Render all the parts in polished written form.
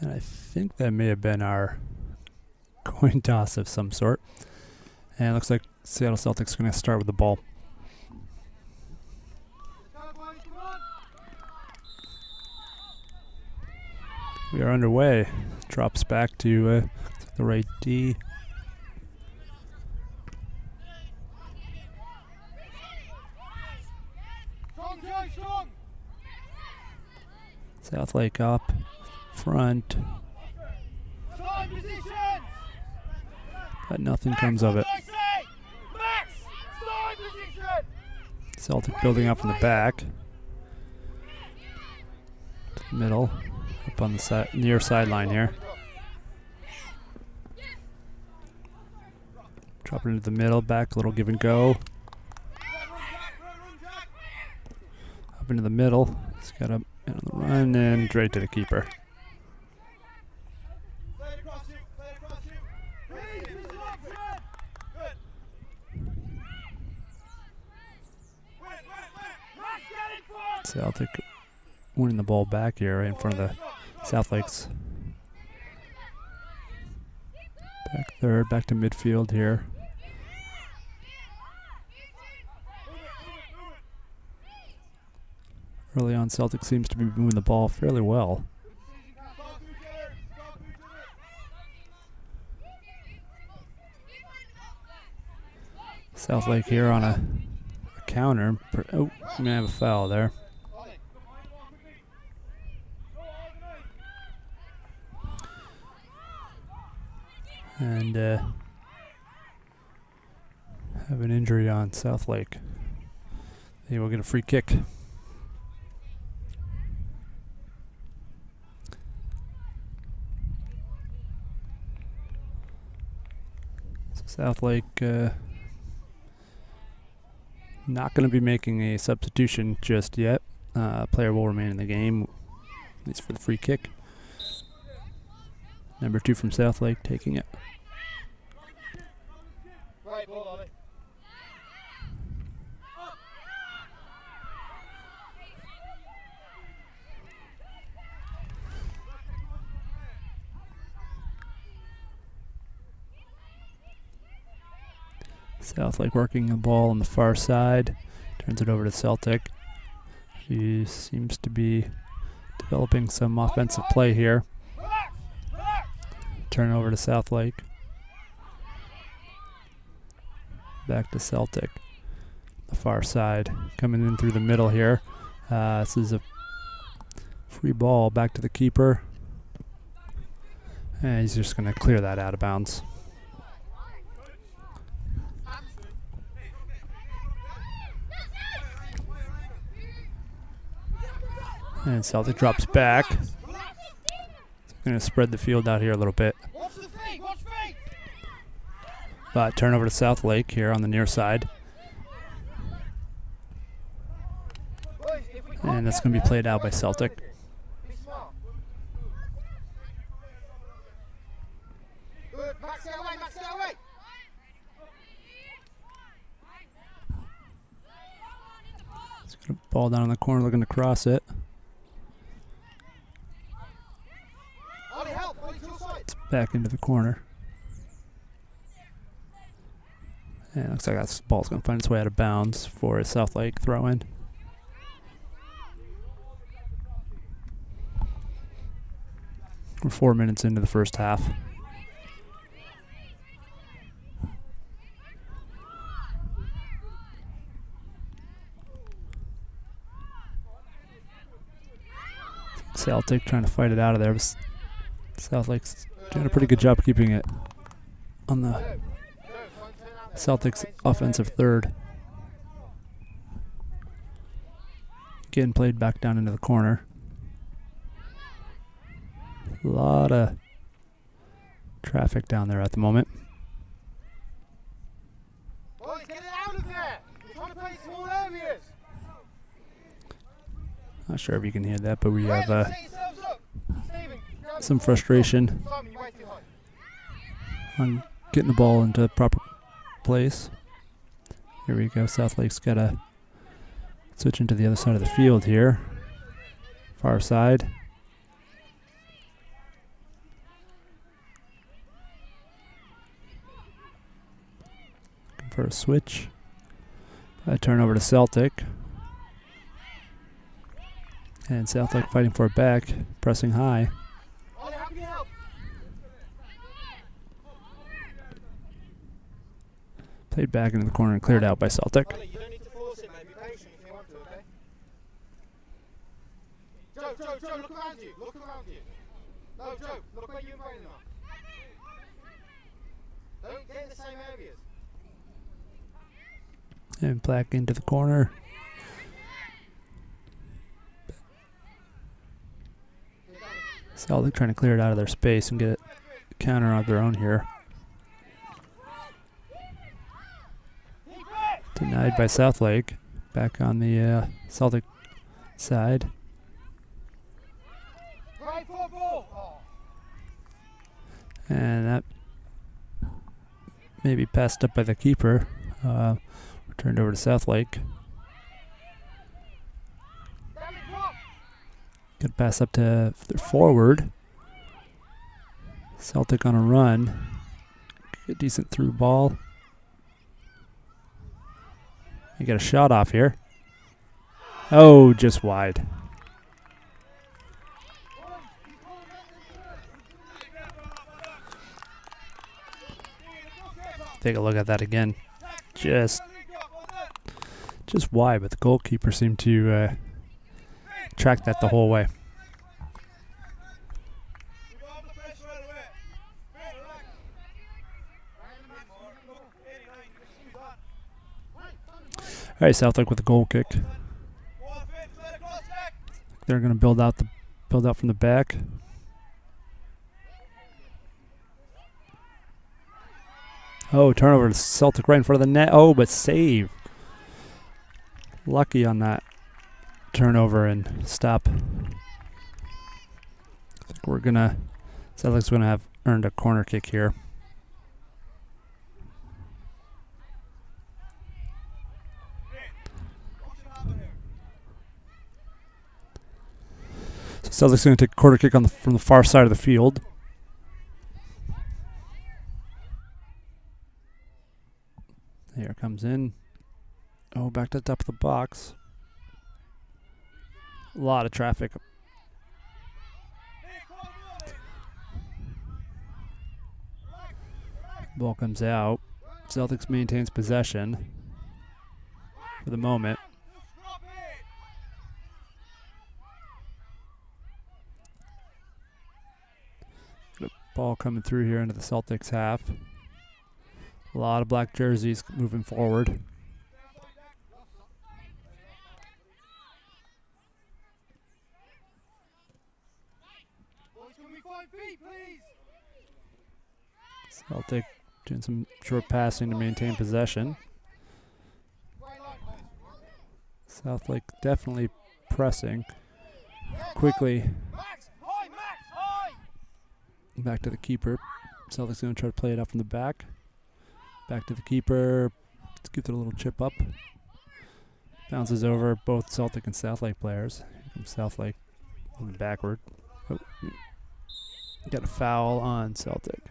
And I think that may have been our coin toss of some sort. And it looks like Seattle Celtics are going to start with the ball. We are underway. Drops back to the right D. Southlake up front. But nothing comes of it. Celtic building up from the back. Middle. Up on the near sideline here. Drop it into the middle, back, a little give and go. Up into the middle. He's got a run and straight to the keeper. Celtic winning the ball back here right in front of the Southlakes. Back third, back to midfield here. Early on, Celtic seems to be moving the ball fairly well. Southlake here on a counter. Oh, we may have a foul there. And have an injury on Southlake. They will get a free kick. So Southlake not going to be making a substitution just yet. Player will remain in the game, at least for the free kick. Number 2 from Southlake taking it. Right, ball on it. Southlake working the ball on the far side. Turns it over to Celtic. He seems to be developing some offensive play here. Turn over to Southlake. Back to Celtic. The far side. Coming in through the middle here. This is a free ball back to the keeper. And he's just going to clear that out of bounds. And Celtic drops back. Going to spread the field out here a little bit. But turn over to Southlake here on the near side. And that's going to be played out by Celtic. It's going to ball down in the corner, looking to cross it. It's back into the corner. And it looks like that ball's going to find its way out of bounds for a Southlake throw in. We're 4 minutes into the first half. Celtic trying to fight it out of there. Southlake's doing a pretty good job keeping it on the Celtics offensive third. Getting played back down into the corner. A lot of traffic down there at the moment. Boys, get it out of there! We're trying to play small areas. Not sure if you can hear that, but we have some frustration on getting the ball into the proper place. Here we go. Southlake's got to switch into the other side of the field here. Far side. for a switch. A turnover to Celtic. And Southlake fighting for it back, pressing high. Played back into the corner and cleared out by Celtic. You don't need to force it, mate. Be patient if you want to, okay? Joe, look around you. Look around you. No, Joe, look where you and Brayden are. Don't get in the same areas. And back into the corner. Celtic trying to clear it out of their space and get a counter on their own here. Denied by Southlake. Back on the Celtic side. And that maybe passed up by the keeper. Turned over to Southlake. Good pass up to forward. Celtic on a run. A decent through ball. You get a shot off here. Oh, just wide. Take a look at that again. Just wide, but the goalkeeper seemed to track that the whole way. All right, Southlake with a goal kick. They're going to build out from the back. Oh, turnover to Celtic right in front of the net. Oh, but save. Lucky on that turnover and stop. I think Celtic's gonna have earned a corner kick here. So Celtic's gonna take a corner kick from the far side of the field. Here it comes in. Oh, back to the top of the box. A lot of traffic. Ball comes out. Celtics maintains possession for the moment. The ball coming through here into the Celtics half. A lot of black jerseys moving forward. Boys, can we find feet, please? Celtic doing some short passing to maintain possession. Southlake definitely pressing. Quickly back to the keeper. Celtic's going to try to play it out from the back. Back to the keeper. Let's give it a little chip up. Bounces over both Celtic and Southlake players. Here comes Southlake moving backward. Oh, got a foul on Celtic.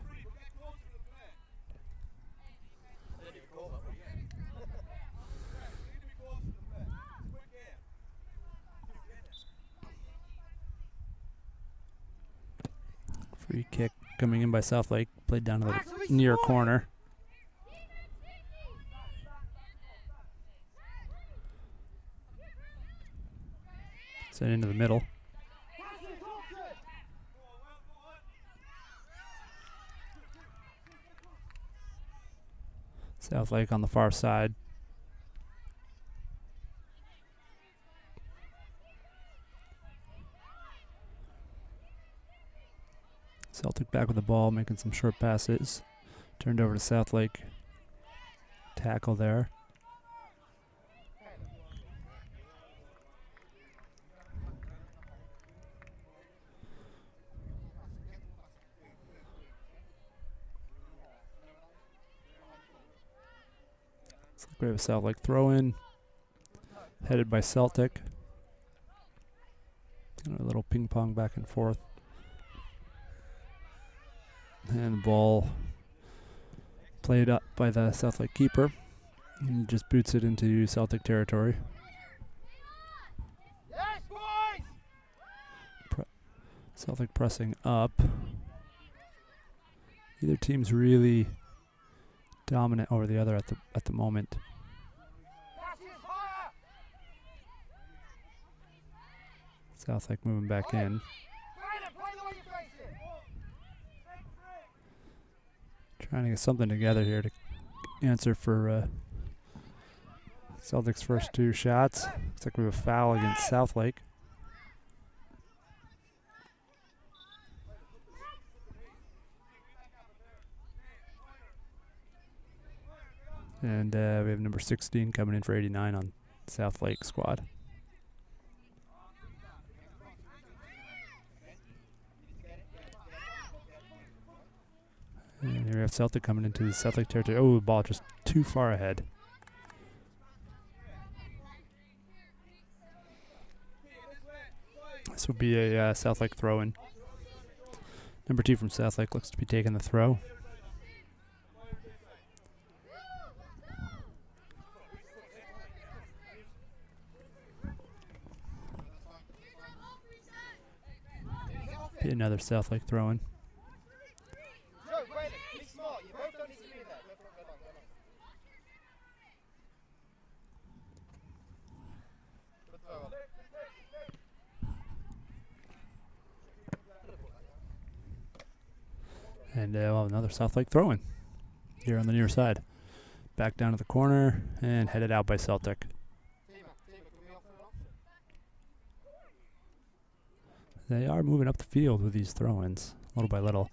Free kick coming in by Southlake. Played down to the near corner. Sent into the middle. Southlake on the far side. Celtic back with the ball, making some short passes. Turned over to Southlake. Tackle there. Great with Southlake throw in. Headed by Celtic. A little ping pong back and forth. And the ball played up by the Southlake keeper. And he just boots it into Celtic territory. Yes, boys! Celtic pressing up. Either team's really dominant over the other at the moment. Southlake moving back in. Trying to get something together here to answer for Celtic's first two shots. Looks like we have a foul against Southlake. And we have number 16 coming in for 89 on Southlake squad. And here we have Celtic coming into the Southlake territory. Oh, the ball just too far ahead. This will be a Southlake throw-in. Number 2 from Southlake looks to be taking the throw. Be another Southlake throw-in. And we'll have another Southlake throw-in here on the near side. Back down to the corner and headed out by Celtic. They are moving up the field with these throw-ins, little by little.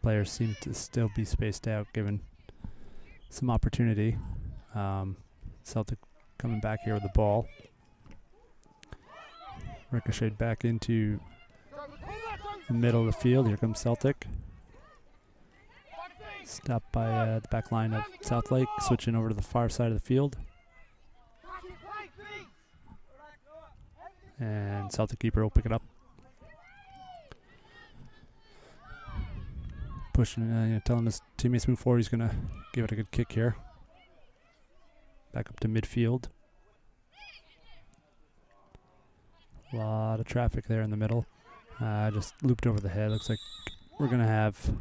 Players seem to still be spaced out, given some opportunity. Celtic coming back here with the ball. Ricocheted back into the middle of the field. Here comes Celtic. Stopped by the back line of Southlake, switching over to the far side of the field. And Celtic keeper will pick it up. Pushing, telling his teammates to move forward. He's going to give it a good kick here. Back up to midfield. A lot of traffic there in the middle. Just looped over the head. Looks like we're going to have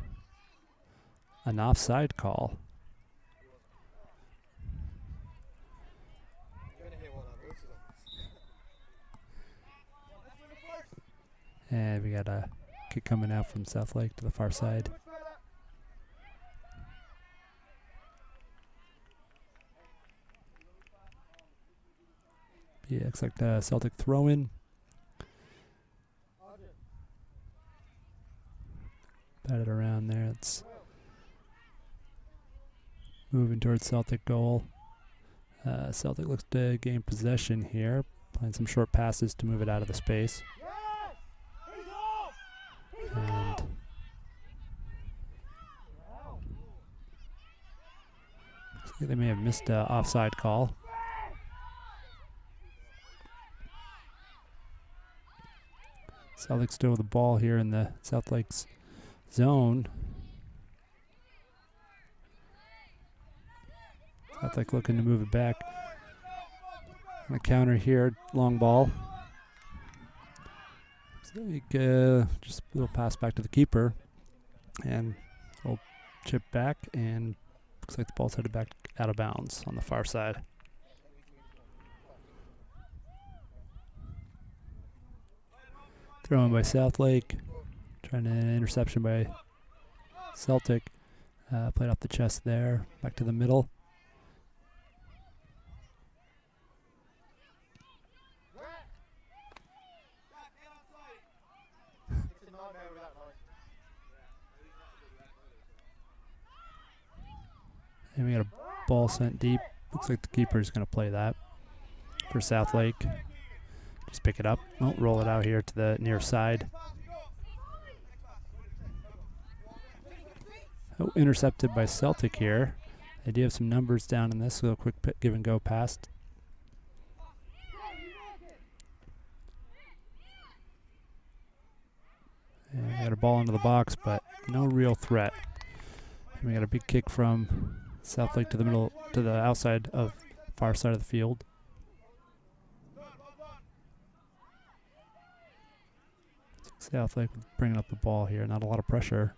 an offside call. And we got a kick coming out from Southlake to the far side. Yeah, looks like the Celtic throw-in. Batted around there. It's moving towards Celtic goal. Celtic looks to gain possession here, playing some short passes to move it out of the space. And looks like they may have missed an offside call. Celtic still with the ball here in the Southlake's zone. Southlake looking to move it back. On the counter here, long ball. Just a little pass back to the keeper. And a little chip back, and looks like the ball's headed back out of bounds on the far side. Thrown by Southlake. Trying to interception by Celtic. Played off the chest there. Back to the middle. And we got a ball sent deep. Looks like the keeper is going to play that for Southlake. Just pick it up. Oh, roll it out here to the near side. Oh, intercepted by Celtic here. They do have some numbers down in this, so a quick give and go pass. And we got a ball into the box, but no real threat. And we got a big kick from Southlake to the middle, to the outside of far side of the field. Southlake bringing up the ball here. Not a lot of pressure.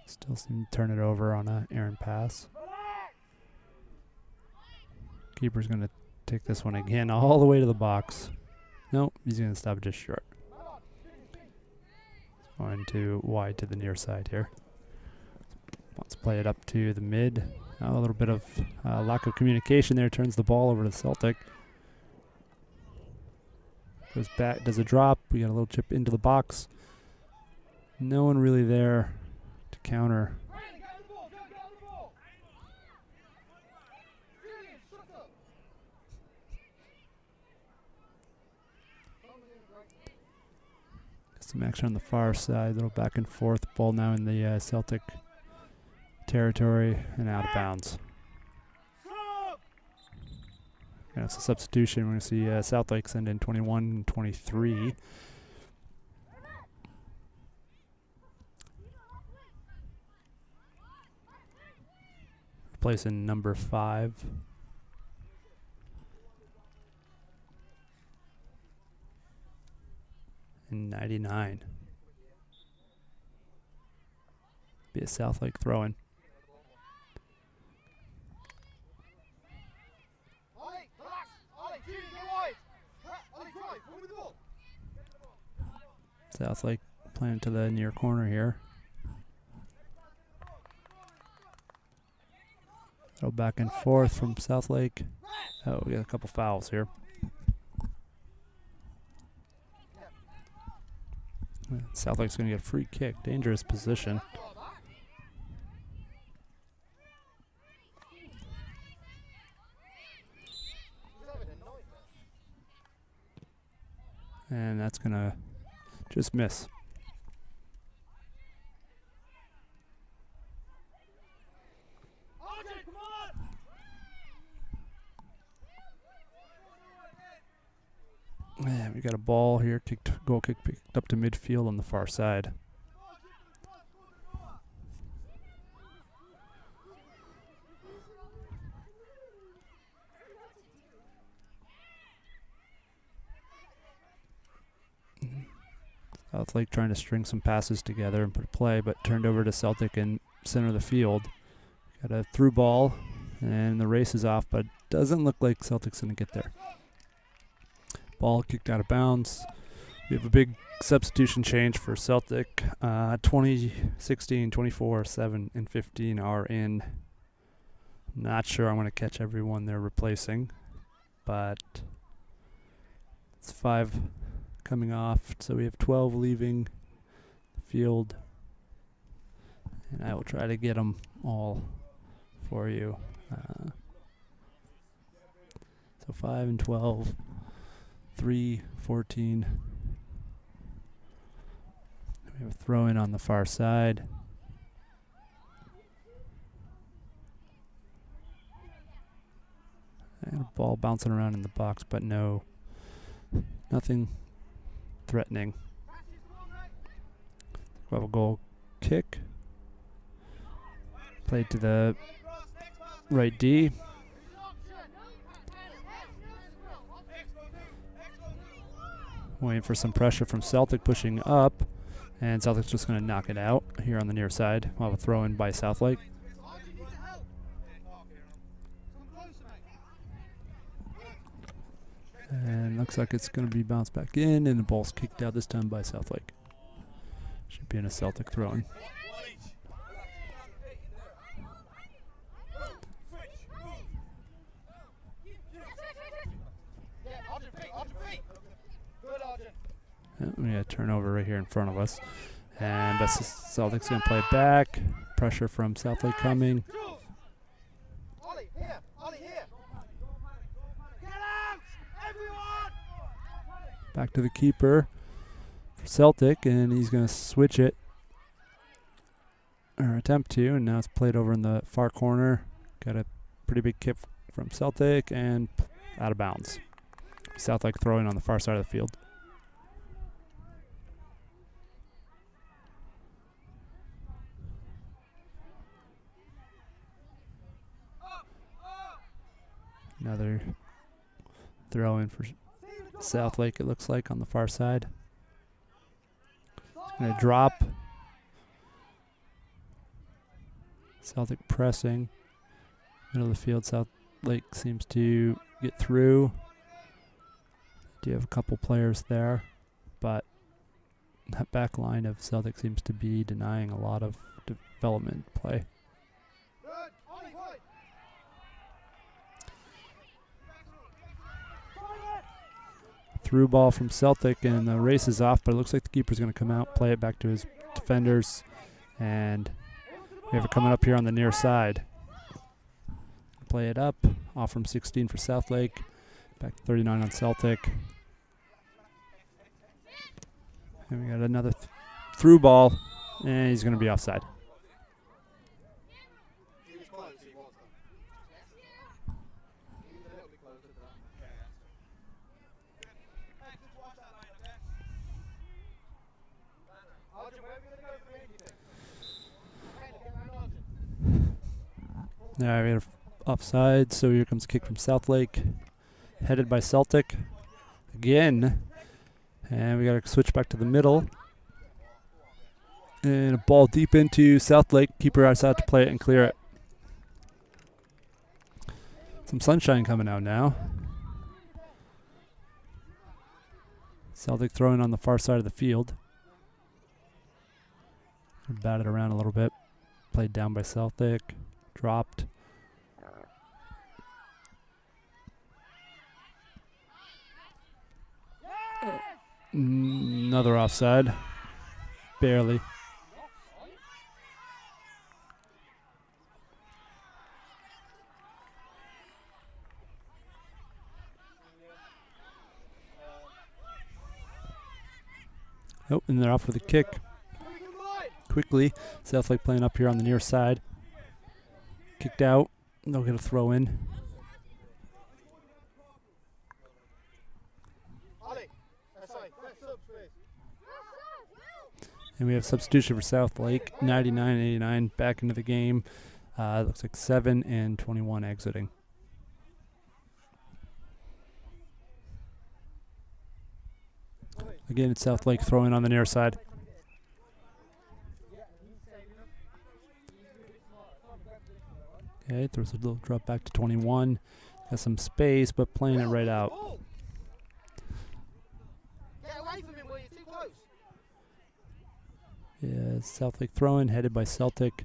Still seem to turn it over on an errant pass. Keeper's going to take this one again all the way to the box. Nope, he's going to stop it just short. Going to wide to the near side here. Wants to play it up to the mid. A little bit of lack of communication there. Turns the ball over to Celtic. Goes back, does a drop. We got a little chip into the box. No one really there to counter. Some action on the far side, little back and forth. Ball now in the Celtic territory and out of bounds. And it's a substitution. We're going to see Southlake send in 21 and 23. Replacing number 5. And 99. Be a Southlake throw-in. Southlake playing to the near corner here. Throw back and forth from Southlake. Oh, we got a couple fouls here. Southlake's going to get a free kick. Dangerous position. And that's going to just miss. And we got a ball here, goal kick picked up to midfield on the far side. Southlake trying to string some passes together and put a play, but turned over to Celtic in center of the field. Got a through ball, and the race is off, but doesn't look like Celtic's going to get there. Ball kicked out of bounds. We have a big substitution change for Celtic. 20, 16, 24, 7, and 15 are in. Not sure I'm going to catch everyone they're replacing, but it's 5 coming off. So we have 12 leaving the field, and I will try to get them all for you. So 5 and 12. 3, 14. We have a throw in on the far side. And a ball bouncing around in the box, but nothing threatening. We have a goal kick. Played to the right D. Waiting for some pressure from Celtic, pushing up, and Celtic's just going to knock it out here on the near side. We'll have a throw in by Southlake. And looks like it's going to be bounced back in, and the ball's kicked out this time by Southlake. Should be in a Celtic throw in. We got a turnover right here in front of us. And Celtic's going to play it back. Pressure from Southlake coming. Back to the keeper for Celtic, and he's going to switch it. Or attempt to, and now it's played over in the far corner. Got a pretty big kick from Celtic, and out of bounds. Southlake throwing on the far side of the field. Another throw in for Southlake, it looks like, on the far side. Going to drop. Celtic pressing. Middle of the field, Southlake seems to get through. Do have a couple players there, but that back line of Celtic seems to be denying a lot of development play. Through ball from Celtic, and the race is off, but it looks like the keeper's going to come out, play it back to his defenders, and we have it coming up here on the near side. Play it up, off from 16 for Southlake, back to 39 on Celtic. And we got another through ball, and he's going to be offside. Now we have offside, so here comes a kick from Southlake, headed by Celtic again, and we got to switch back to the middle, and a ball deep into Southlake. Keeper outside to play it and clear it. Some sunshine coming out now. Celtic throwing on the far side of the field. Batted around a little bit, played down by Celtic. Dropped. Another offside. Barely. Oh, and they're off with a kick. Quickly, Southlake playing up here on the near side. Kicked out. They'll get a throw in. And we have substitution for Southlake. 99-89 back into the game. Looks like 7 and 21 exiting. Again, it's Southlake throwing on the near side. Okay, throws a little drop back to 21. Has some space, but playing it right out. Get away from him, will you? Too close. Yeah, Southlake throwing, headed by Celtic.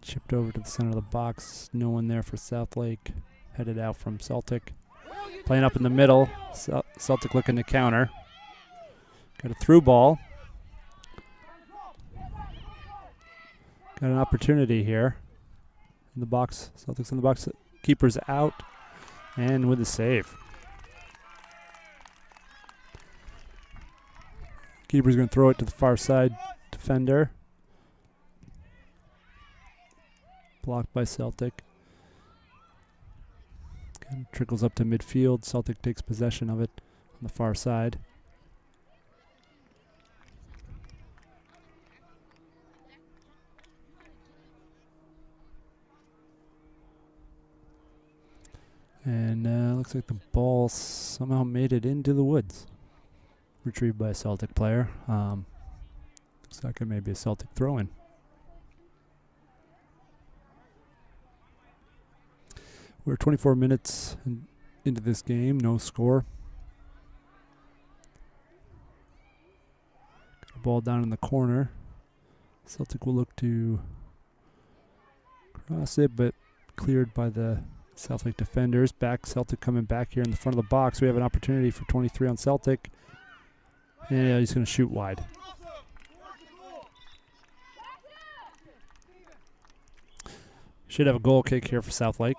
Chipped over to the center of the box. No one there for Southlake. Headed out from Celtic. Playing up in the middle. Celtic looking to counter. Got a through ball. Got an opportunity here. In the box, Celtics in the box, keeper's out, and with a save. Keeper's going to throw it to the far side defender. Blocked by Celtic. Kind of trickles up to midfield. Celtic takes possession of it on the far side. And looks like the ball somehow made it into the woods. Retrieved by a Celtic player. Looks like it may be a Celtic throw-in. We're 24 minutes into this game, no score. Got a ball down in the corner. Celtic will look to cross it, but cleared by the Southlake defenders. Back, Celtic coming back here in the front of the box. We have an opportunity for 23 on Celtic. And he's going to shoot wide. Should have a goal kick here for Southlake.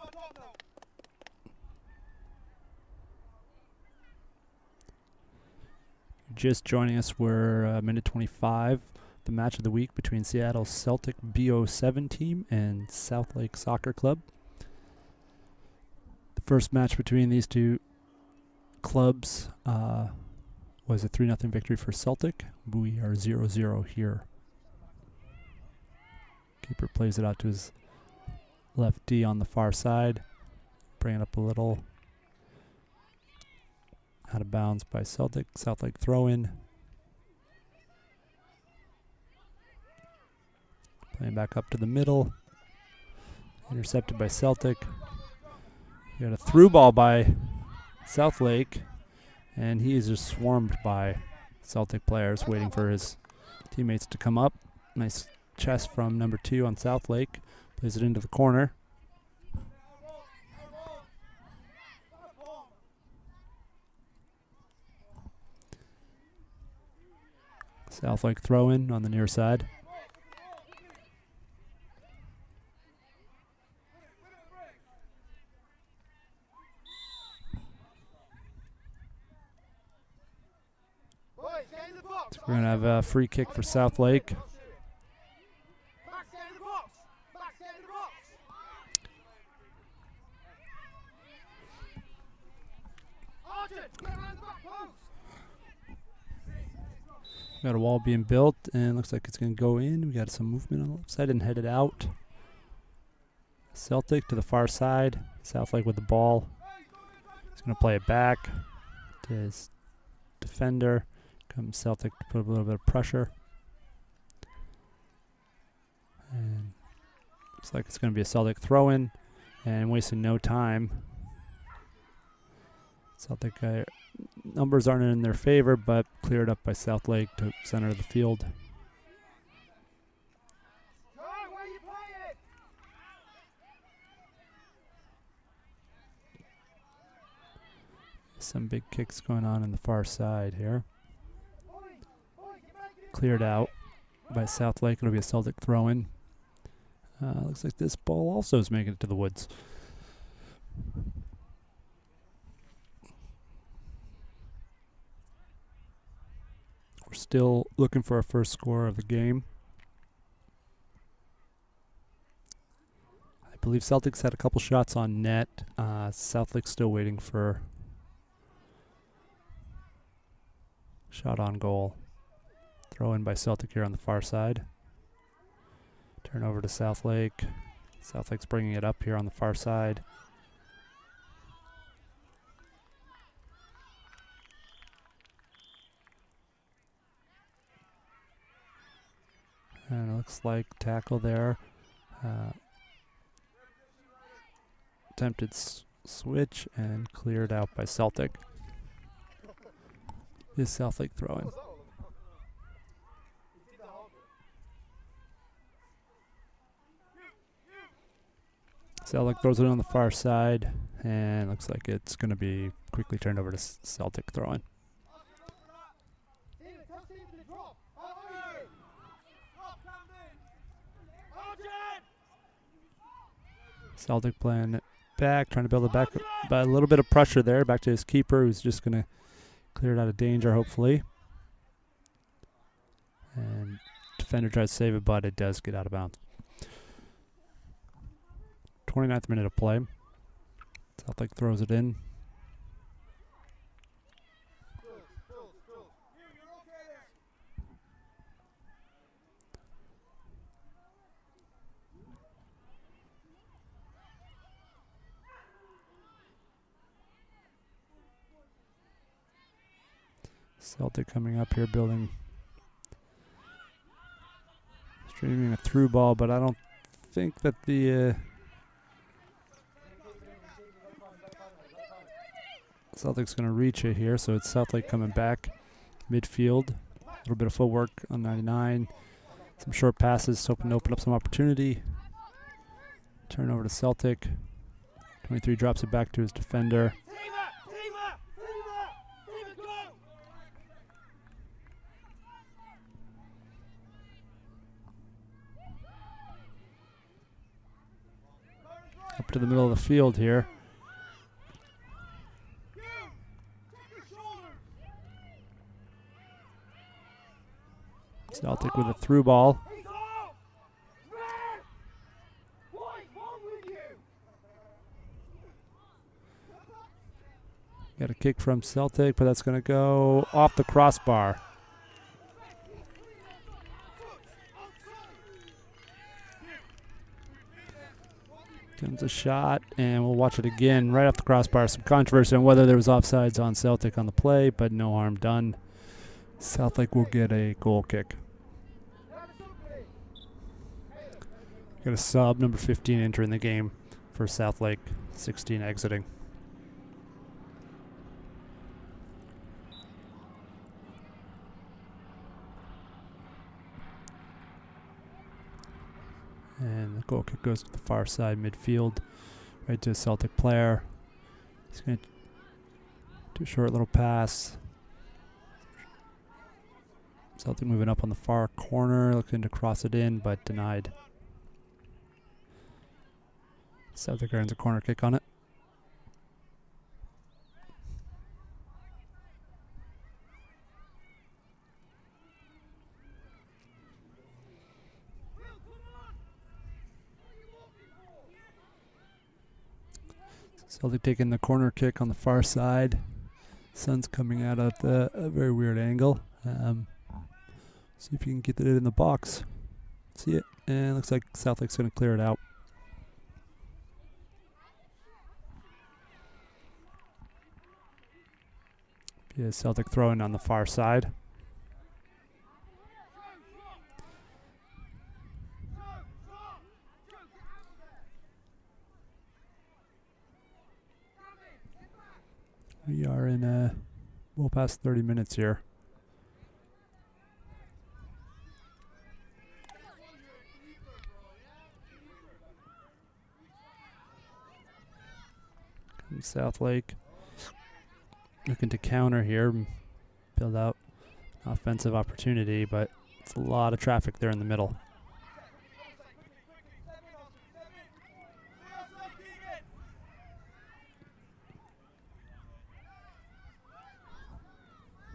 Just joining us, we're minute 25. The match of the week between Seattle's Celtic B07 team and Southlake Soccer Club. The first match between these two clubs was a 3-0 victory for Celtic. We are 0-0 here. Keeper plays it out to his left D on the far side. Bring it up a little. Out of bounds by Celtic. Southlake throw in. Playing back up to the middle. Intercepted by Celtic. We got a through ball by Southlake, and he is just swarmed by Celtic players waiting for his teammates to come up. Nice chest from number 2 on Southlake. Plays it into the corner. Southlake throw in on the near side. So we're going to have a free kick for Southlake. Got a wall being built, and looks like it's going to go in. We got some movement on the left side and headed out. Celtic to the far side. Southlake with the ball. He's going to play it back to his defender. Comes Celtic to put a little bit of pressure. And looks like it's going to be a Celtic throw-in, and wasting no time. Celtic numbers aren't in their favor, but cleared up by Southlake to center of the field. Some big kicks going on the far side here. Cleared out by Southlake. It'll be a Celtic throw-in. Looks like this ball also is making it to the woods. We're still looking for our first score of the game. I believe Celtics had a couple shots on net. Southlake's still waiting for shot on goal. Throw in by Celtic here on the far side. Turn over to Southlake. Southlake's bringing it up here on the far side. And it looks like tackle there. Attempted switch and cleared out by Celtic. This Southlake throw-in. Celtic throws it on the far side, and looks like it's going to be quickly turned over to Celtic throw-in. Celtic playing it back, trying to build it back, but a little bit of pressure there. Back to his keeper, who's just going to clear it out of danger, hopefully. And defender tries to save it, but it does get out of bounds. 29th minute of play. Southlake throws it in. Celtic coming up here, streaming a through ball, but I don't think that the Celtic's going to reach it here, so it's Southlake coming back midfield. A little bit of footwork on 99. Some short passes, hoping to open up some opportunity. Turn over to Celtic. 23 drops it back to his defender. Up to the middle of the field here. Celtic with a through ball. Got a kick from Celtic, but that's going to go off the crossbar. Comes a shot, and we'll watch it again right off the crossbar. Some controversy on whether there was offsides on Celtic on the play, but no harm done. Southlake will get a goal kick. Got a sub, number 15 entering the game for Southlake, 16 exiting. And the goal kick goes to the far side midfield, right to a Celtic player. He's going to do a short little pass. Celtic moving up on the far corner, looking to cross it in, but denied. Celtic earns a corner kick on it. Celtic taking the corner kick on the far side. Sun's coming out at a very weird angle. See if you can get it in the box. See it? And it looks like Southlake's going to clear it out. Yeah, Celtic throwing on the far side. We are in well past 30 minutes here. Southlake looking to counter here, build out an offensive opportunity, but it's a lot of traffic there in the middle.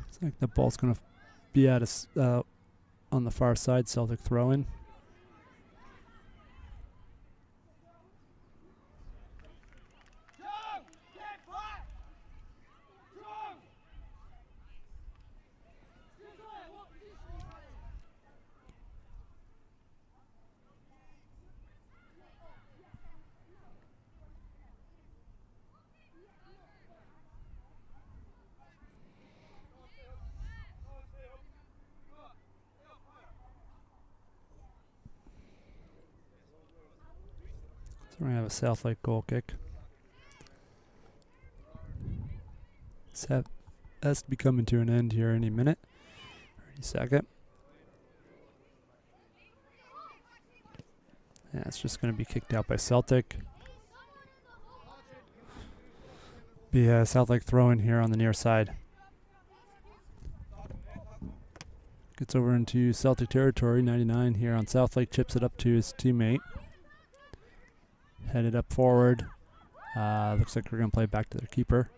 Looks like the ball's going to be at us on the far side. Celtic throw-in. So we're going to have a Southlake goal kick. Set has to be coming to an end here any minute, any second. Yeah, it's just going to be kicked out by Celtic. Be a Southlake throw-in here on the near side. Gets over into Celtic territory, 99 here on Southlake, chips it up to his teammate. Headed up forward. Looks like we're going to play back to their keeper.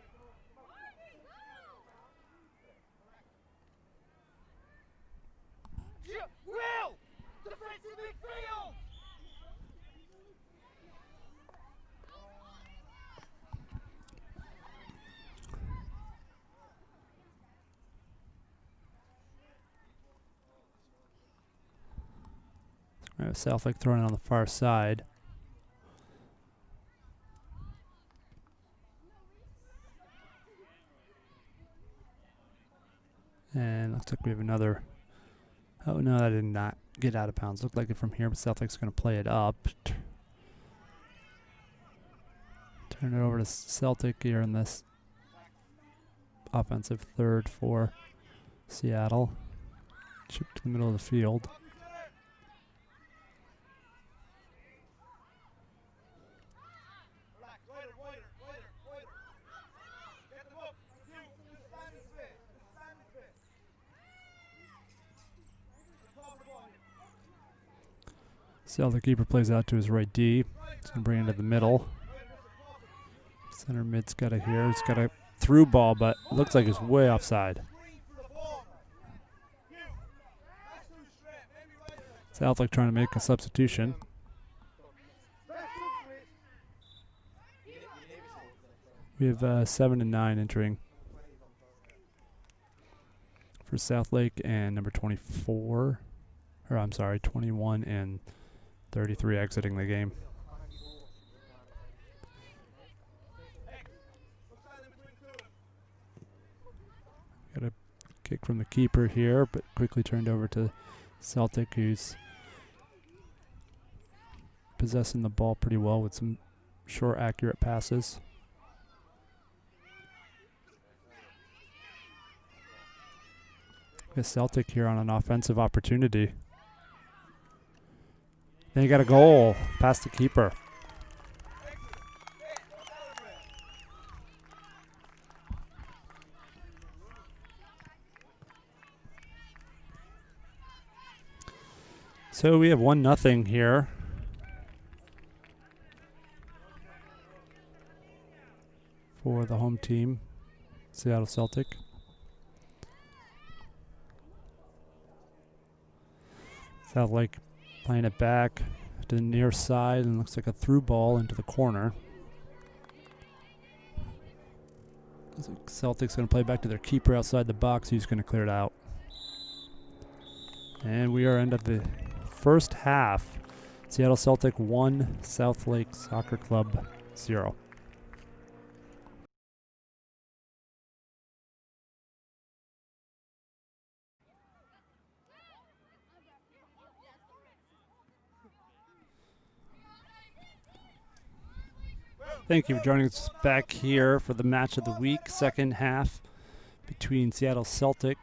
Southlake throwing it on the far side. And looks like we have another. Oh no, that did not get out of bounds. Looked like it from here, but Southlake's going to play it up. Turn it over to Celtic here in this offensive third for Seattle. Chip to the middle of the field. Celtic keeper plays out to his right D. He's going to bring it to the middle. Center mid's got it here. He's got a through ball, but it looks like it's way offside. Southlake trying to make a substitution. We have 7 and 9 entering for Southlake, and number 24, or I'm sorry, 21 and 33 exiting the game. Got a kick from the keeper here, but quickly turned over to Celtic, who's possessing the ball pretty well with some short, accurate passes. Celtic here on an offensive opportunity. Then you got a goal past the keeper. So we have 1-0 here. For the home team, Seattle Celtic. Southlake playing it back to the near side, and looks like a through ball into the corner. Celtic's going to play back to their keeper outside the box, who's going to clear it out. And we are into the first half. Seattle Celtic 1, Southlake Soccer Club 0. Thank you for joining us back here for the match of the week, second half between Seattle Celtic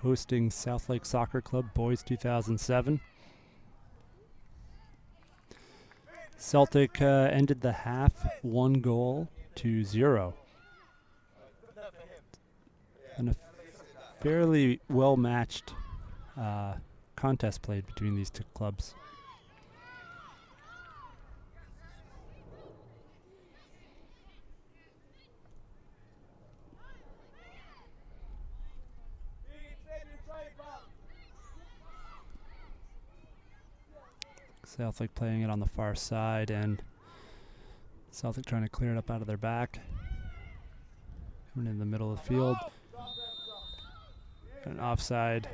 hosting Southlake Soccer Club Boys 2007. Celtic ended the half 1-0. And a fairly well-matched contest played between these two clubs. Southlake playing it on the far side, and Celtic trying to clear it up out of their back. Coming in the middle of the field. An offside.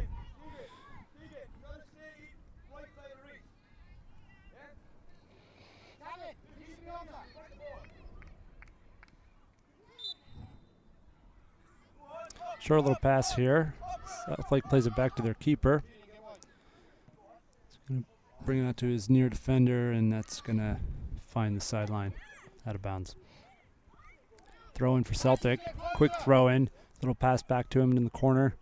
Short little pass here. Southlake plays it back to their keeper. Bringing that to his near defender, and that's going to find the sideline out of bounds. Throw in for Celtic. Quick throw in. Little pass back to him in the corner.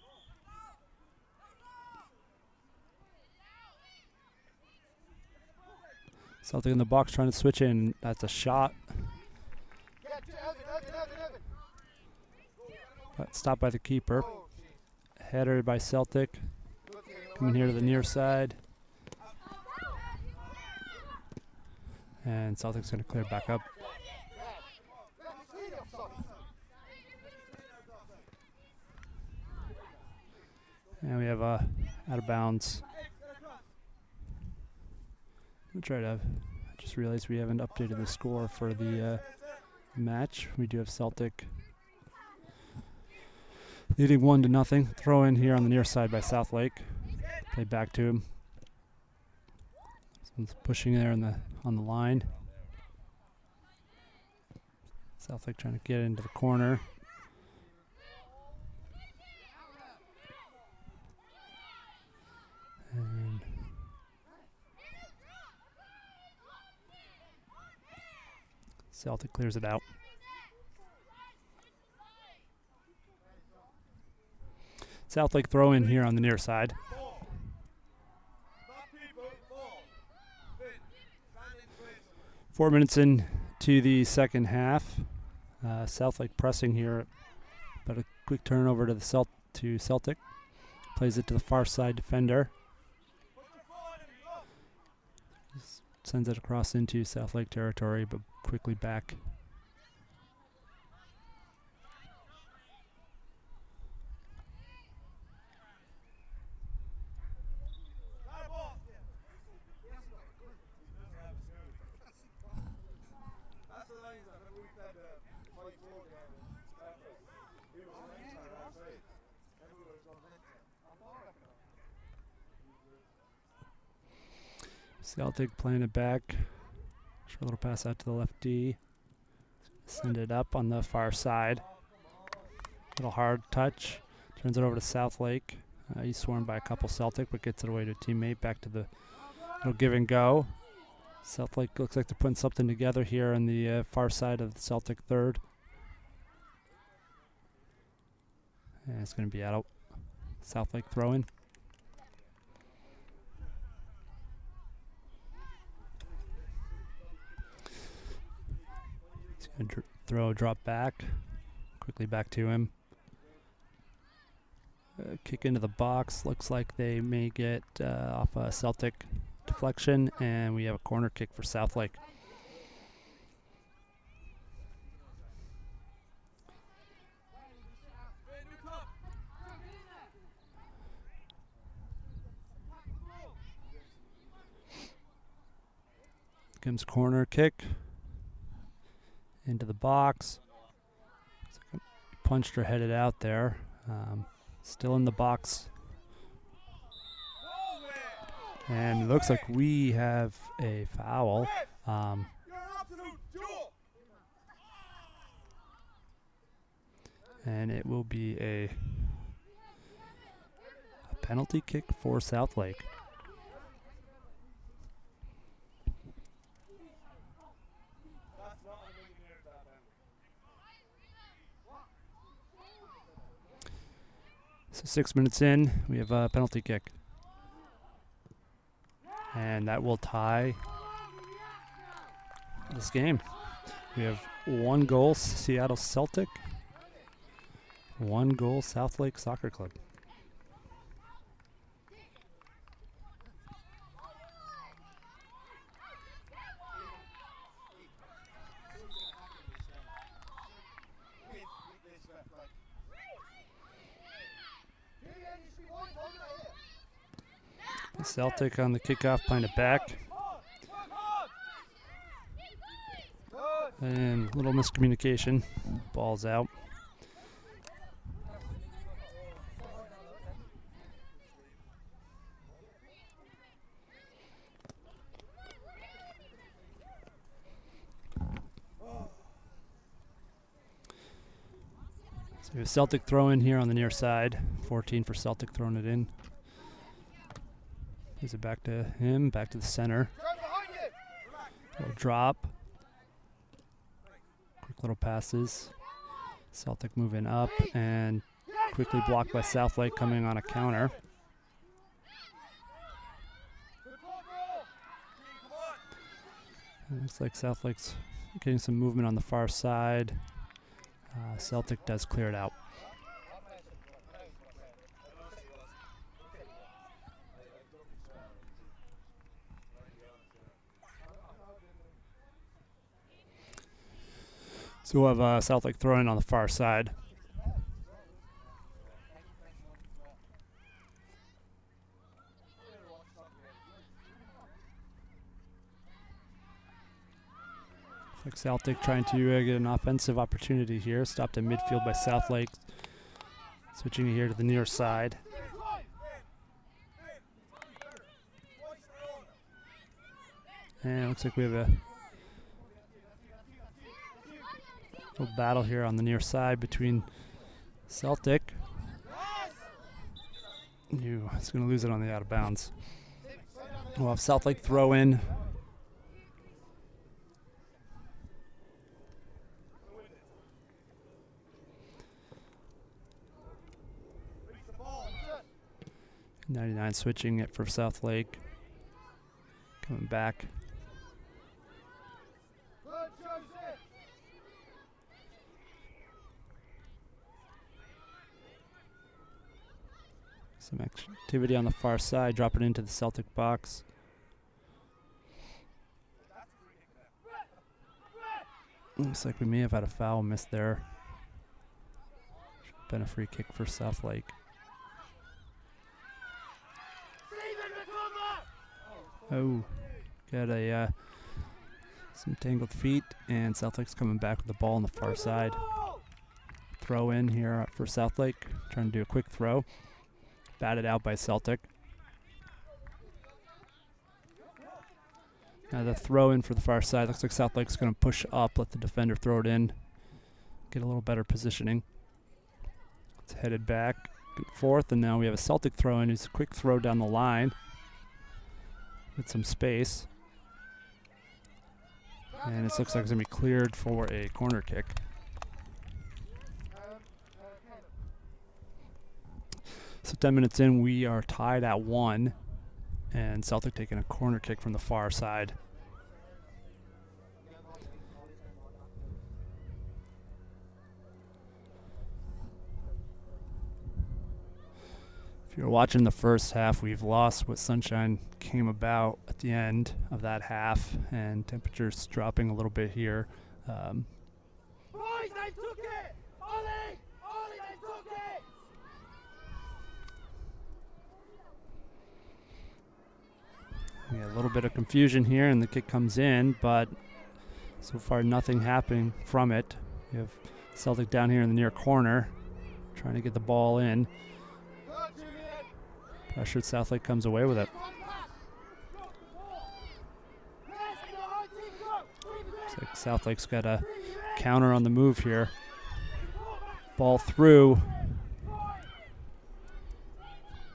Celtic in the box trying to switch in. That's a shot. But stopped by the keeper. Header by Celtic. Coming here to the near side. And Celtic's going to clear back up. And we have out of bounds. I just realized we haven't updated the score for the match. We do have Celtic leading 1-0. Throw in here on the near side by Southlake. Play back to him. Someone's pushing there on the line. Southlake trying to get into the corner. And Celtic clears it out. Southlake throw in here on the near side. Four minutes into the second half. Southlake pressing here, but a quick turnover to Celtic. Plays it to the far side defender. Just sends it across into Southlake territory, but quickly back. Celtic playing it back. Short little pass out to the left D. Send it up on the far side. Little hard touch. Turns it over to Southlake. He's swarmed by a couple Celtic, but gets it away to a teammate. Back to the little give and go. Southlake looks like they're putting something together here on the far side of the Celtic third. And it's going to be out. Southlake throw-in. He's going to throw, drop back. Quickly back to him. Kick into the box. Looks like they may get off a Celtic deflection, and we have a corner kick for Southlake. Comes corner kick into the box. Punched or headed out there. Still in the box. And it looks like we have a foul. And it will be a penalty kick for Southlake. So 6 minutes in, we have a penalty kick. And that will tie this game. We have 1 goal, Seattle Celtic. 1 goal, Southlake Soccer Club. Celtic on the kickoff, playing it back. And a little miscommunication. Ball's out. So we have Celtic throw in here on the near side. 14 for Celtic throwing it in. Gives it back to him, back to the center. Little drop. Quick little passes. Celtic moving up and quickly blocked by Southlake coming on a counter. It looks like Southlake's getting some movement on the far side. Celtic does clear it out. So we'll have Southlake throwing on the far side. Looks like Celtic trying to get an offensive opportunity here. Stopped at midfield by Southlake. Switching here to the near side. And it looks like we have a little battle here on the near side between Celtic. It's going to lose it on the out of bounds. We'll have Southlake throw in. .99 switching it for Southlake. Coming back. Some activity on the far side, drop it into the Celtic box. Looks like we may have had a foul miss there. Should have been a free kick for Southlake. Oh, got a some tangled feet, and Southlake's coming back with the ball on the far side. Throw in here for Southlake, trying to do a quick throw. Batted out by Celtic. Now the throw in for the far side. Looks like Southlake's going to push up, let the defender throw it in, get a little better positioning. It's headed back, and forth, and now we have a Celtic throw in. It's a quick throw down the line with some space. And it looks like it's going to be cleared for a corner kick. So 10 minutes in, we are tied at 1, and Celtic taking a corner kick from the far side. If you're watching the first half, we've lost what sunshine came about at the end of that half, and temperatures dropping a little bit here. Boys, they took it! Ollie! Ollie, they took it! Yeah, a little bit of confusion here, and the kick comes in, but so far nothing happening from it. You have Celtic down here in the near corner, trying to get the ball in. Pressured, Southlake comes away with it. Looks like Southlake's got a counter on the move here. Ball through.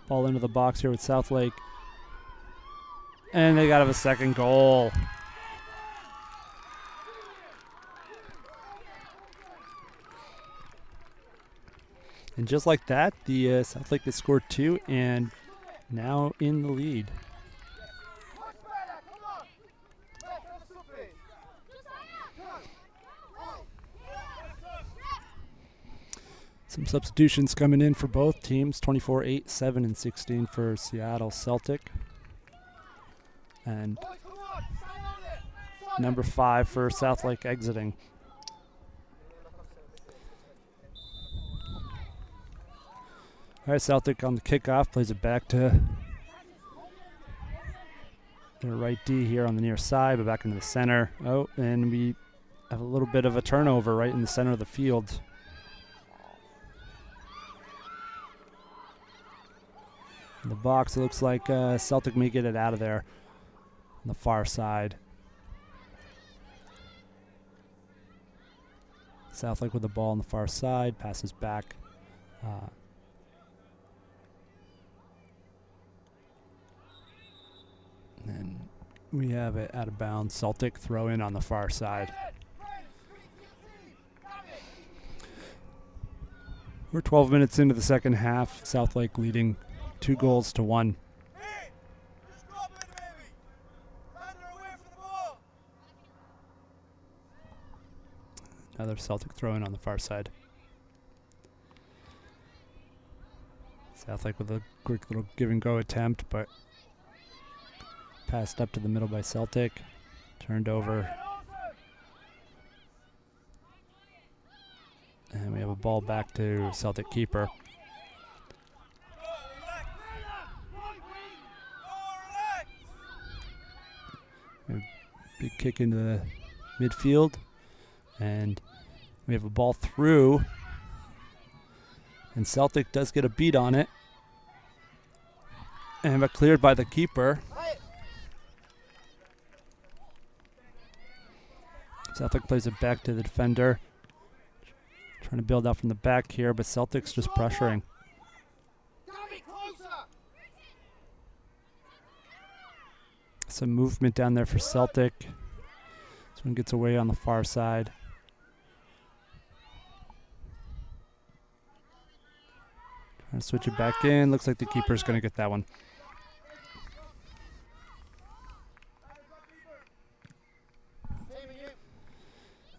Ball into the box here with Southlake. And they got to have a second goal. And just like that, the Southlake has scored 2 and now in the lead. Some substitutions coming in for both teams. 24, 8, 7, and 16 for Seattle Celtic. And number 5 for Southlake exiting. All right, Celtic on the kickoff, plays it back to their right D here on the near side, but back into the center. Oh, and we have a little bit of a turnover right in the center of the field. In the box, it looks like Celtic may get it out of there on the far side. Southlake with the ball on the far side, passes back. And we have it out of bounds. Celtic throw in on the far side. We're 12 minutes into the second half. Southlake leading 2-1. Another Celtic throw in on the far side. Southlake with a quick little give and go attempt, but passed up to the middle by Celtic. Turned over. And we have a ball back to Celtic keeper. A big kick into the midfield. And we have a ball through. And Celtic does get a beat on it. And but cleared by the keeper. Celtic plays it back to the defender. Trying to build out from the back here, but Celtic's just pressuring. Some movement down there for Celtic. This one gets away on the far side. Trying to switch it back in. Looks like the keeper's going to get that one.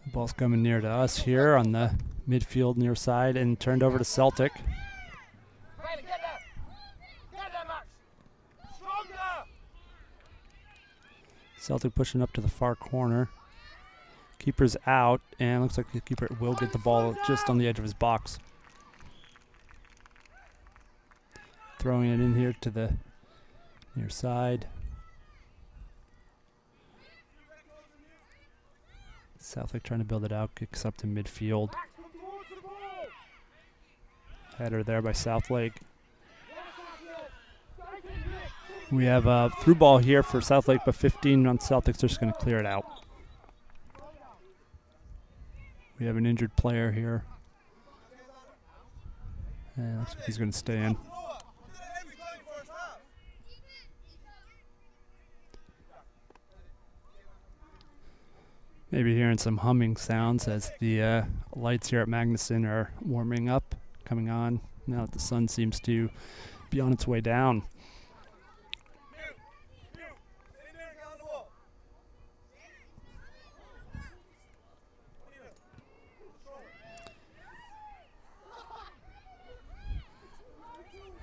The ball's coming near to us here on the midfield near side and turned over to Celtic. Celtic pushing up to the far corner. Keeper's out, and looks like the keeper will get the ball just on the edge of his box. Throwing it in here to the near side. Southlake trying to build it out, kicks up to midfield. Header there by Southlake. We have a through ball here for Southlake, but 15 on Celtics. They're just going to clear it out. We have an injured player here. And looks like he's going to stay in. Maybe hearing some humming sounds as the lights here at Magnuson are warming up, coming on now that the sun seems to be on its way down.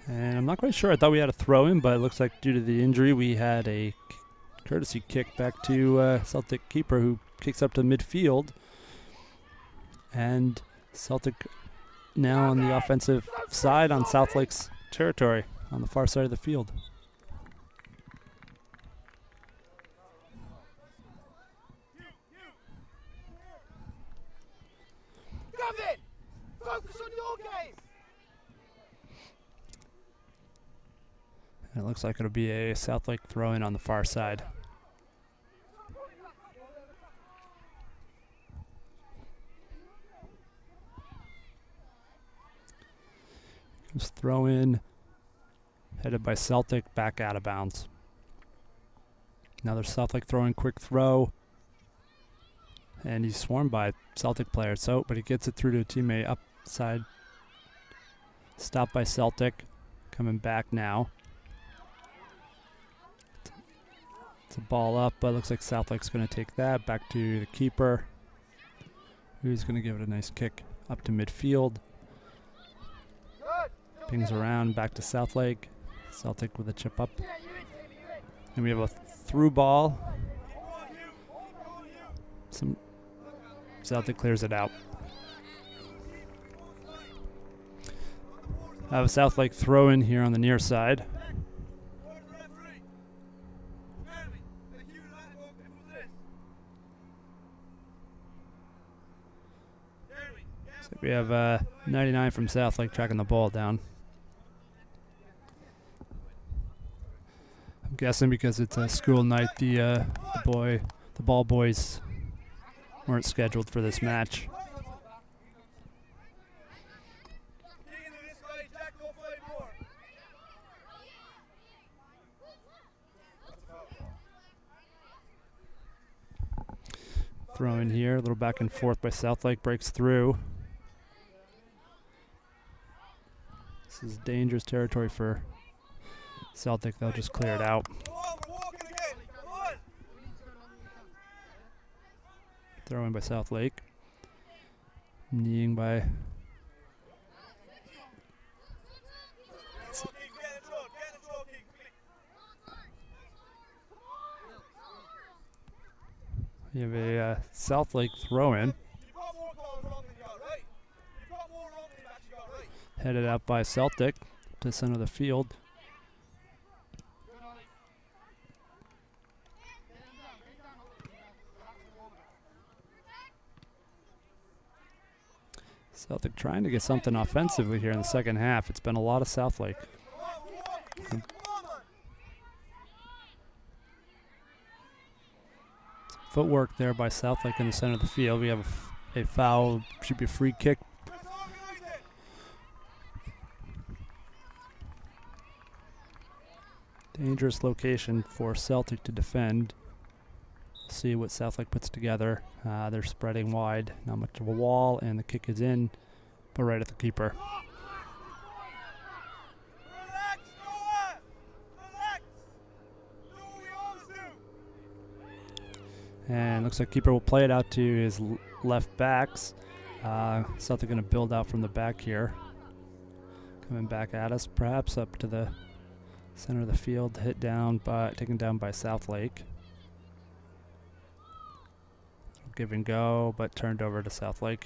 And I'm not quite sure. I thought we had a throw in, but it looks like due to the injury, we had a courtesy kick back to Celtic keeper, who kicks up to midfield. And Celtic now on the offensive side on Southlake's territory on the far side of the field. Gavin, focus on your game. And it looks like it'll be a Southlake throw-in on the far side. Just throw in, headed by Celtic, back out of bounds. Another Southlake throwing quick throw, and he's swarmed by Celtic players. So, but he gets it through to a teammate upside. Stopped by Celtic, coming back now. It's a ball up, but it looks like Southlake's going to take that back to the keeper, who's going to give it a nice kick up to midfield. Pings around back to Southlake. Celtic with a chip up. And we have a through ball. Celtic clears it out. I have a Southlake throw in here on the near side. So we have 99 from Southlake tracking the ball down. I'm guessing because it's a school night, the ball boys weren't scheduled for this match. Throw in here, a little back and forth by Southlake, breaks through. This is dangerous territory for Celtic. They'll just clear it out. Throw in by Southlake. Kneeing by... You have a Southlake throw in. Headed out by Celtic to the center of the field. Celtic trying to get something offensively here in the second half. It's been a lot of Southlake. Footwork there by Southlake in the center of the field. We have a foul, should be a free kick. Dangerous location for Celtic to defend. See what Southlake puts together. They're spreading wide, not much of a wall, and the kick is in, but right at the keeper. And looks like keeper will play it out to his left backs. Celtic going to build out from the back here. Coming back at us, perhaps up to the center of the field, taken down by Southlake. Give and go, but turned over to Southlake.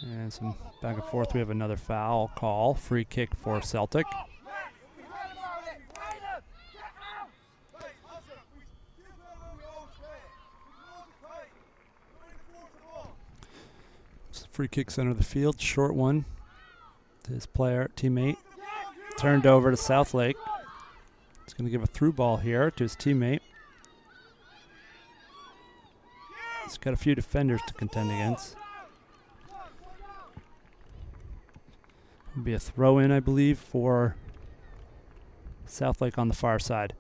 And some back and forth. We have another foul call. Free kick for Celtic. Free kick center of the field. Short one to his teammate. Turned over to Southlake. He's going to give a through ball here to his teammate. He's got a few defenders to contend against. It'll be a throw-in, I believe, for Southlake on the far side.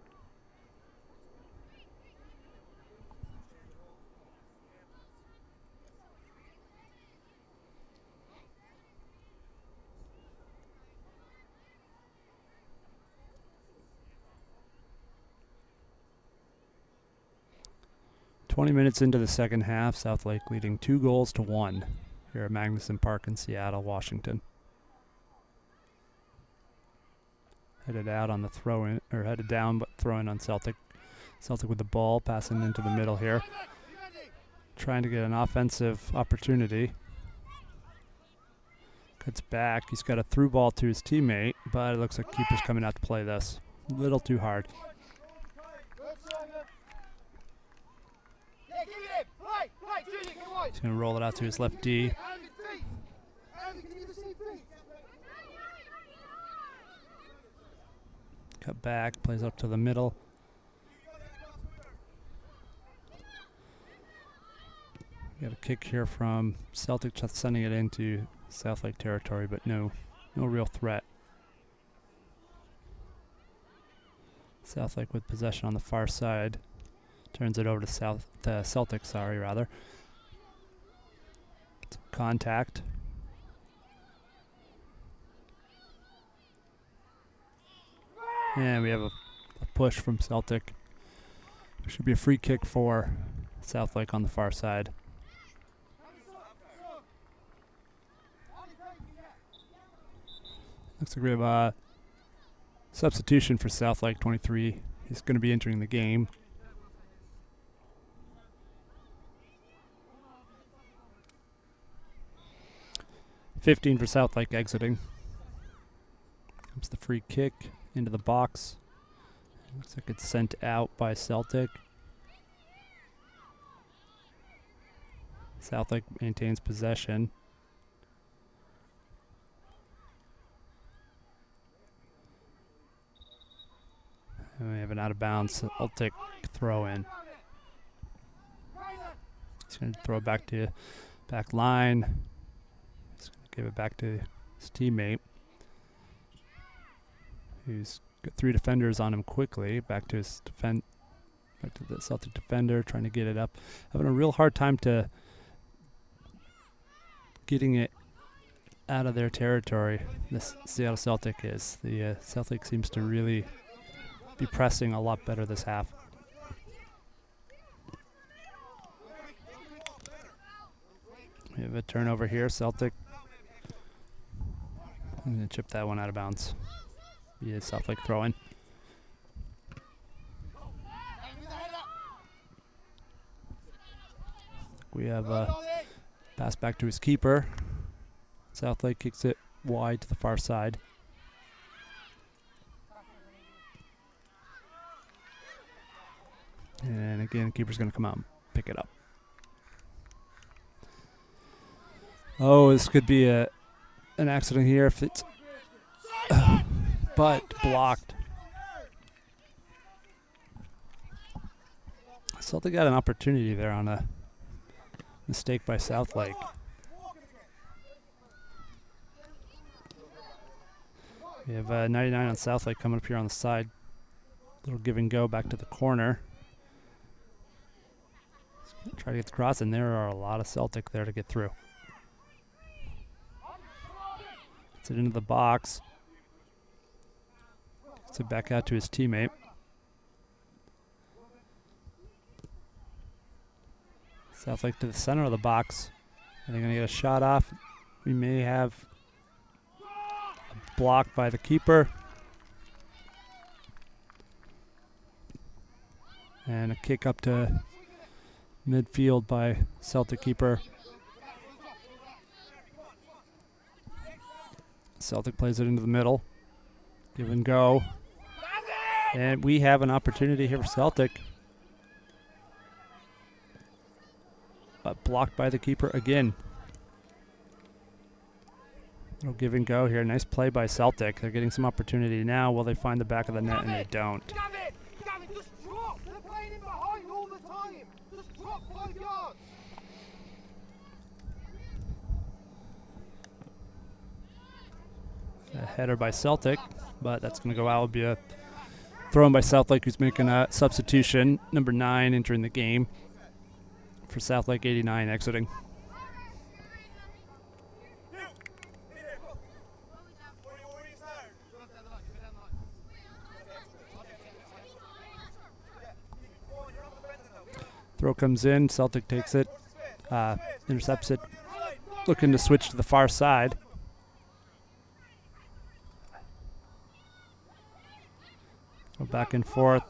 "20 minutes into the second half, Southlake leading 2-1 here at Magnuson Park in Seattle, Washington. Headed out on the throw-in, or headed down, but throwing on Celtic. Celtic with the ball, passing into the middle here. Trying to get an offensive opportunity. Cuts back. He's got a through ball to his teammate, but it looks like keeper's coming out to play this. A little too hard. He's going to roll it out to his left D. Cut back, plays up to the middle. Got a kick here from Celtic, just sending it into Southlake territory, but no real threat. Southlake with possession on the far side. Turns it over to Celtic, rather. Contact. And we have a push from Celtic. Should be a free kick for Southlake on the far side. Looks like we have a substitution for Southlake, 23. He's going to be entering the game. $15 for Southlake exiting. Comes the free kick into the box. Looks like it's sent out by Celtic. Southlake maintains possession. And we have an out of bounds Celtic throw in. He's going to throw it back to back line. Give it back to his teammate, who's got 3 defenders on him quickly. Back to the Celtic defender, trying to get it up. Having a real hard time getting it out of their territory. This Seattle Celtic is. The Celtic seems to really be pressing a lot better this half. We have a turnover here. Celtic. I'm going to chip that one out of bounds. Yeah, Southlake throwing. We have a pass back to his keeper. Southlake kicks it wide to the far side. And again, the keeper's going to come out and pick it up. Oh, this could be an accident here if it's but blocked. Celtic got an opportunity there on a mistake by Southlake. We have 99 on Southlake coming up here on the side. Little give and go back to the corner. Try to get the cross, and there are a lot of Celtic there to get through. Gets it into the box. Gets it back out to his teammate. Southlake to the center of the box. Are they going to get a shot off? We may have a block by the keeper. And a kick up to midfield by Celtic keeper. Celtic plays it into the middle. Give and go. And we have an opportunity here for Celtic. But blocked by the keeper again. Little give and go here. Nice play by Celtic. They're getting some opportunity now. Will they find the back of the net? And they don't. Just drop. They're playing in behind all the time. Just drop 5 yards. header by Celtic, but that's going to go out. It'll be a thrown by Southlake, who's making a substitution. Number 9 entering the game for Southlake, 89 exiting. Throw comes in, Celtic takes it, intercepts it, looking to switch to the far side. Go back and forth.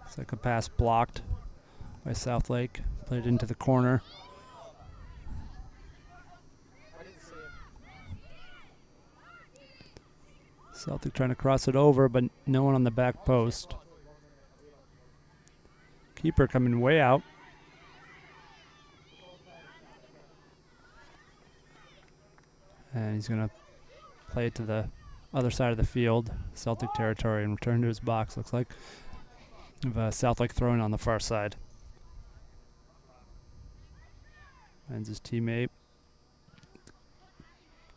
Second pass blocked by Southlake, played into the corner. Celtic trying to cross it over, but no one on the back post. Keeper coming way out. And he's going to play it to the other side of the field, Celtic territory, and return to his box. Looks like Southlake throwing on the far side. Finds his teammate.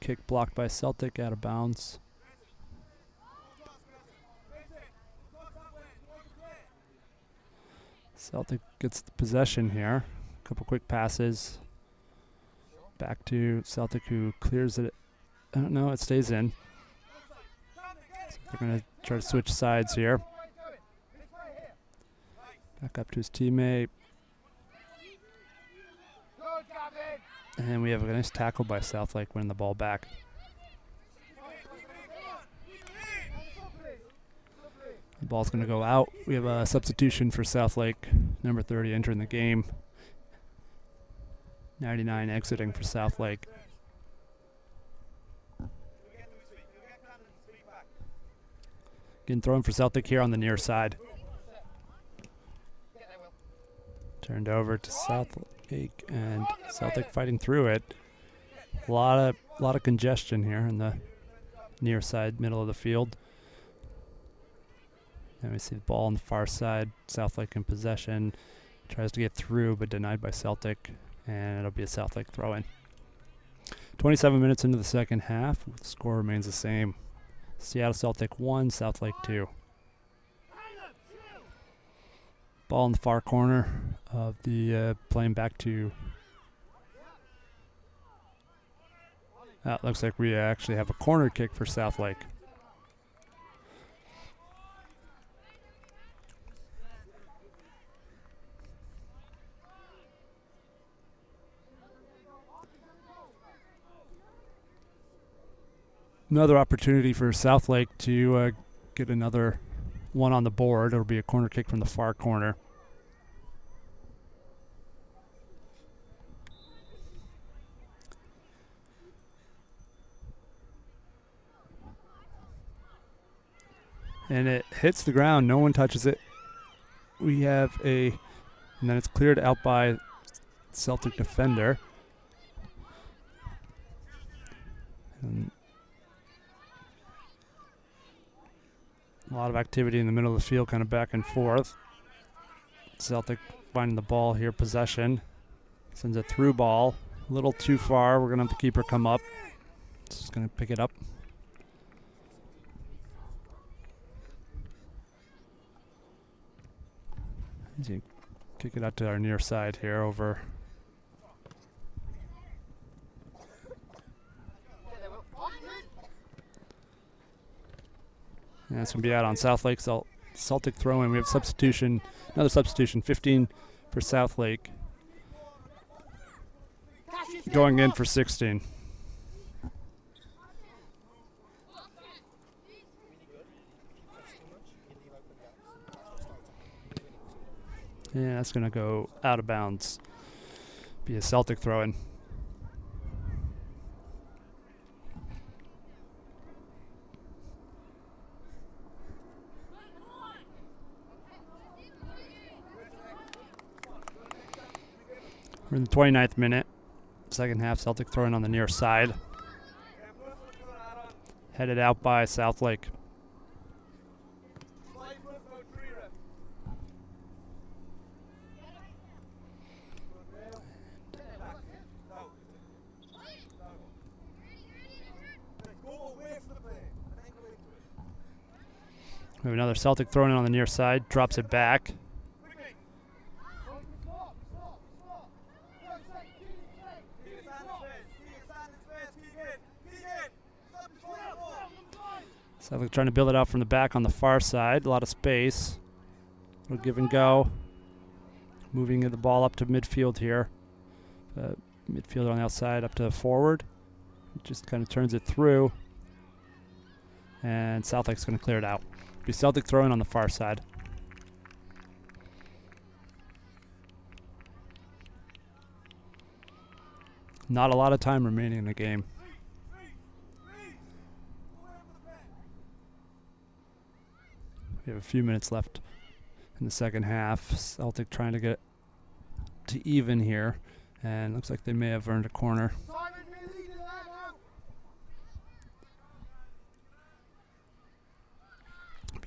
Kick blocked by Celtic, out of bounds. Celtic gets the possession here. A couple quick passes. Back to Celtic, who clears it. I don't know, it stays in. So they're going to try to switch sides here. Back up to his teammate. And we have a nice tackle by Southlake, winning the ball back. The ball's going to go out. We have a substitution for Southlake, number 30 entering the game. 99 exiting for Southlake. Getting thrown for Celtic here on the near side. Turned over to Southlake, and Celtic fighting through it. A lot of congestion here in the near side, middle of the field. And we see the ball on the far side. Southlake in possession. Tries to get through, but denied by Celtic. And it'll be a Southlake throw-in. 27 minutes into the second half. The score remains the same. Seattle Celtic 1, Southlake 2. Ball in the far corner of the playing back to... looks like we actually have a corner kick for Southlake. Another opportunity for Southlake to get another one on the board. It'll be a corner kick from the far corner. And it hits the ground. No one touches it. We have and then it's cleared out by Celtic defender. And a lot of activity in the middle of the field, kind of back and forth. Celtic finding the ball here, possession. Sends a through ball. A little too far. We're going to have the keeper come up. Just going to pick it up. Kick it out to our near side here over. And that's going to be out on Southlake. Celtic throw-in. We have substitution, another substitution, 15 for Southlake. Going in for 16. Yeah, that's going to go out of bounds. Be a Celtic throw-in. We're in the 29th minute. Second half, Celtic throwing on the near side. Headed out by Southlake. We have another Celtic throwing it on the near side, drops it back. Celtic trying to build it out from the back on the far side. A lot of space. A little give and go. Moving the ball up to midfield here. Midfielder on the outside up to the forward. Just kind of turns it through. And Southlake's going to clear it out. Be Celtic throwing on the far side. Not a lot of time remaining in the game. We have a few minutes left in the second half. Celtic trying to get to even here, and looks like they may have earned a corner.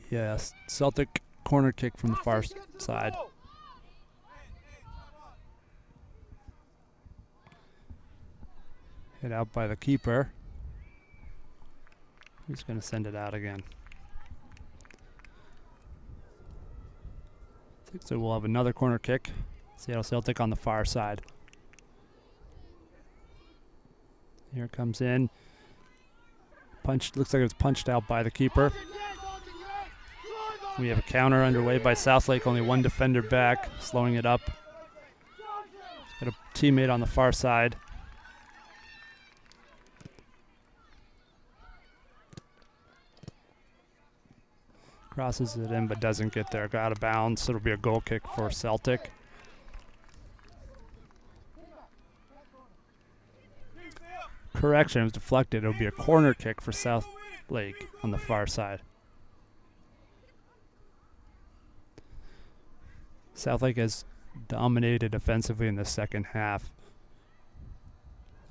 Yes, Celtic corner kick from the far side. Hit out by the keeper. He's going to send it out again. So we'll have another corner kick. Seattle Celtic on the far side. Here it comes in. Punched. Looks like it was punched out by the keeper. We have a counter underway by Southlake. Only one defender back, slowing it up. Got a teammate on the far side. Crosses it in but doesn't get there. Got out of bounds. So it'll be a goal kick for Celtic. Correction, it was deflected. It'll be a corner kick for Southlake on the far side. Southlake has dominated offensively in the second half.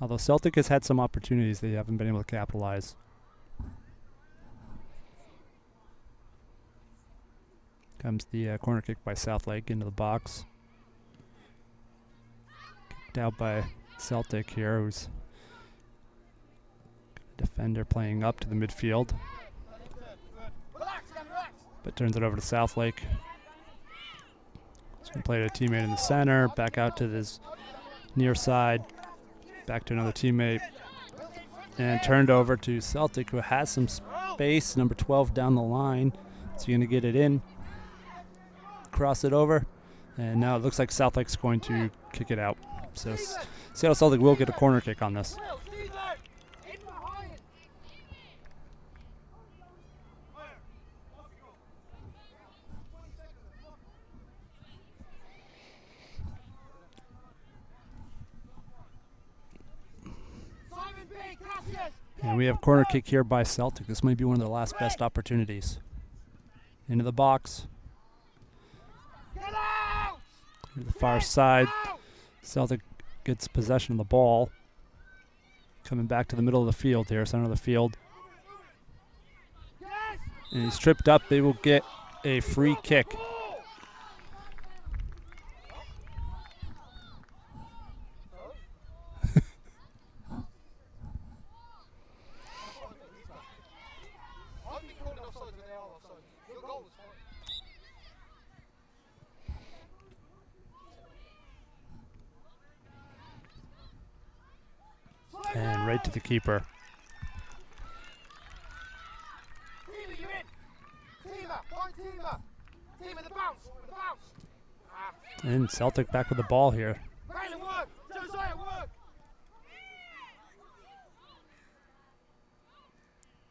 Although Celtic has had some opportunities, they haven't been able to capitalize. Comes the corner kick by Southlake into the box. Kicked out by Celtic here, who's a defender playing up to the midfield. But turns it over to Southlake. He's going to play to a teammate in the center, back out to this near side, back to another teammate, and turned over to Celtic, who has some space, number 12 down the line. So you're going to get it in. Cross it over, and now it looks like Southlake's going to kick it out. So Seattle Celtic will get a corner kick on this. And we have corner kick here by Celtic. This might be one of their last best opportunities. Into the box. To the far side, Celtic gets possession of the ball. Coming back to the middle of the field here, center of the field. And he's tripped up. They will get a free kick. And right to the keeper. And Celtic back with the ball here.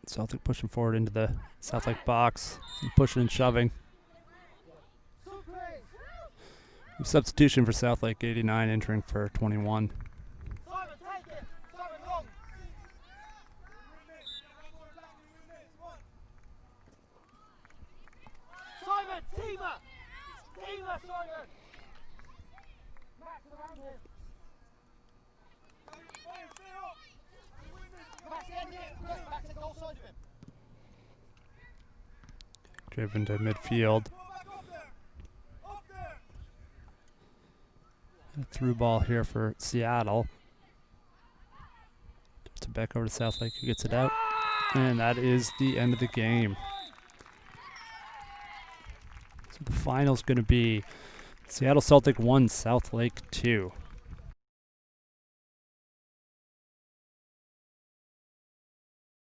Celtic pushing forward into the Southlake box, and pushing and shoving. Substitution for Southlake, 89 entering for 21. Driven to midfield. A through ball here for Seattle. Just back over to Southlake, who gets it out. And that is the end of the game. So the final's going to be Seattle Celtic 1, Southlake 2.